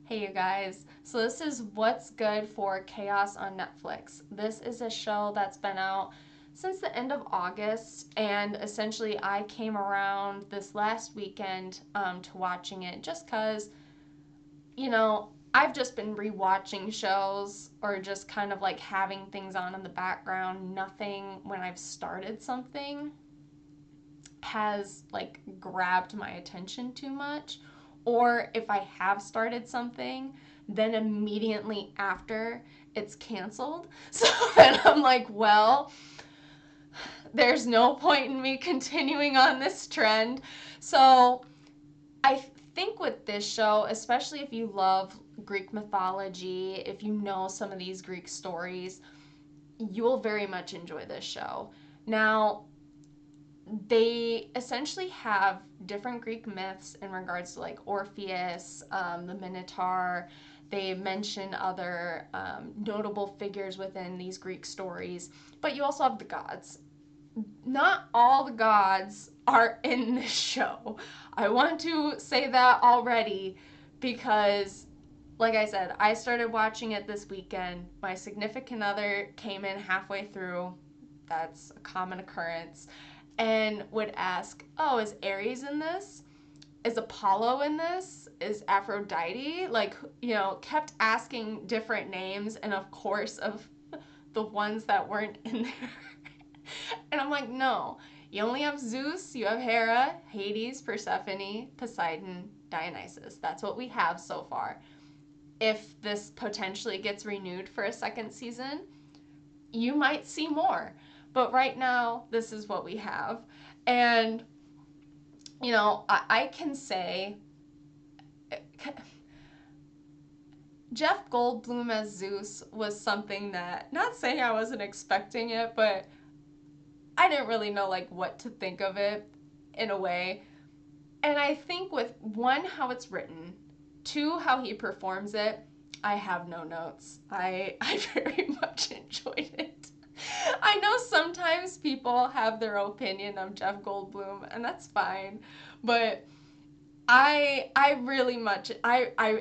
Hey you guys. So this is What's Good for Chaos on Netflix. This is a show that's been out since the end of August, and essentially I came around this last weekend to watching it just because, I've just been rewatching shows or just kind of like having things on in the background. Nothing when I've started something has like grabbed my attention too much, or if I have started something, then immediately after it's canceled. So then I'm like, well, there's no point in me continuing on this trend. So I think with this show, especially if you love Greek mythology, if you know some of these Greek stories, you will very much enjoy this show. Now, they essentially have different Greek myths in regards to like Orpheus, the Minotaur. They mention other notable figures within these Greek stories, but you also have the gods. Not all the gods are in this show. I want to say that already because, like I said, I started watching it this weekend. My significant other came in halfway through. That's a common occurrence. And would ask, oh, is Ares in this? Is Apollo in this? Is Aphrodite? Like, kept asking different names, and of course, of the ones that weren't in there. And I'm like, no, you only have Zeus, you have Hera, Hades, Persephone, Poseidon, Dionysus. That's what we have so far. If this potentially gets renewed for a second season, you might see more. But right now, this is what we have. And, I can say Jeff Goldblum as Zeus was something that, not saying I wasn't expecting it, but I didn't really know like what to think of it in a way. And I think with one, how it's written, two, how he performs it, I have no notes. I very much enjoyed it. I know sometimes people have their opinion of Jeff Goldblum, and that's fine, but I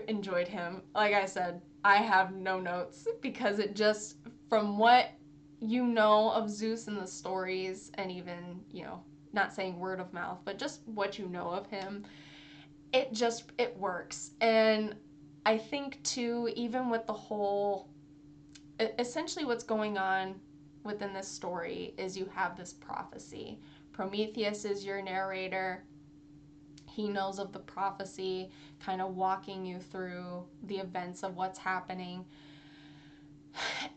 enjoyed him. Like I said, I have no notes because it just, from what you know of Zeus in the stories, and even, not saying word of mouth, but just what you know of him, it works. And I think too, even with the whole, essentially what's going on within this story is you have this prophecy. Prometheus is your narrator. He knows of the prophecy, kind of walking you through the events of what's happening.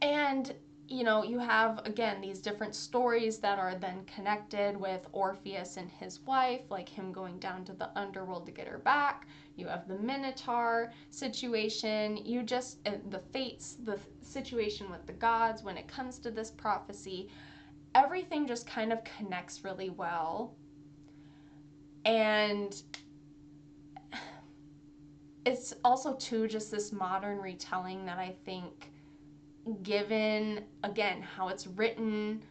And, you have, again, these different stories that are then connected with Orpheus and his wife, like him going down to the underworld to get her back. You have the Minotaur situation. The fates, the situation with the gods when it comes to this prophecy. Everything just kind of connects really well. And it's also too just this modern retelling that I think, given again how it's written,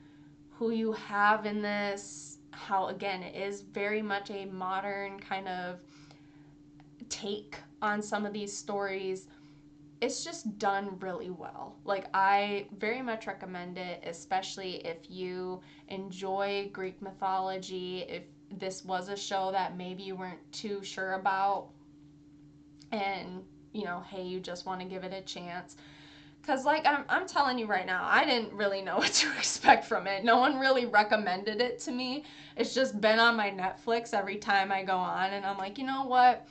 who you have in this, how again it is very much a modern kind of take on some of these stories, it's just done really well. Like, I very much recommend it, especially if you enjoy Greek mythology, if this was a show that maybe you weren't too sure about, and, hey, you just want to give it a chance. Because, like, I'm telling you right now, I didn't really know what to expect from it. No one really recommended it to me. It's just been on my Netflix every time I go on, and I'm like, you know what?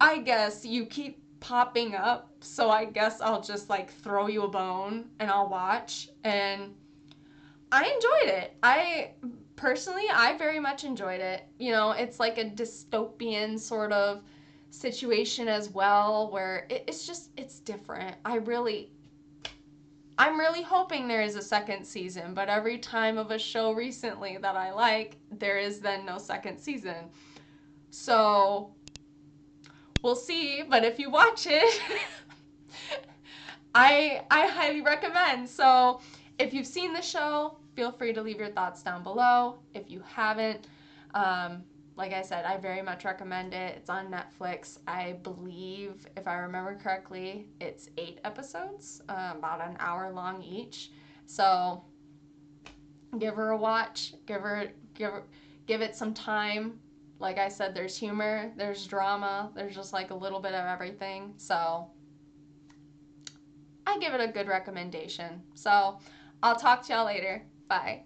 I guess you keep popping up, so I guess I'll just, like, throw you a bone and I'll watch. And I enjoyed it. I very much enjoyed it. It's like a dystopian sort of situation as well, where it's different. I'm really hoping there is a second season, but every time of a show recently that I like, there is then no second season. So we'll see, but if you watch it, I highly recommend. So if you've seen the show, feel free to leave your thoughts down below. If you haven't, like I said, I very much recommend it. It's on Netflix. I believe, if I remember correctly, it's 8 episodes, about an hour long each. So give her a watch. Give it some time. Like I said, there's humor, there's drama, there's just like a little bit of everything. So I give it a good recommendation. So I'll talk to y'all later. Bye.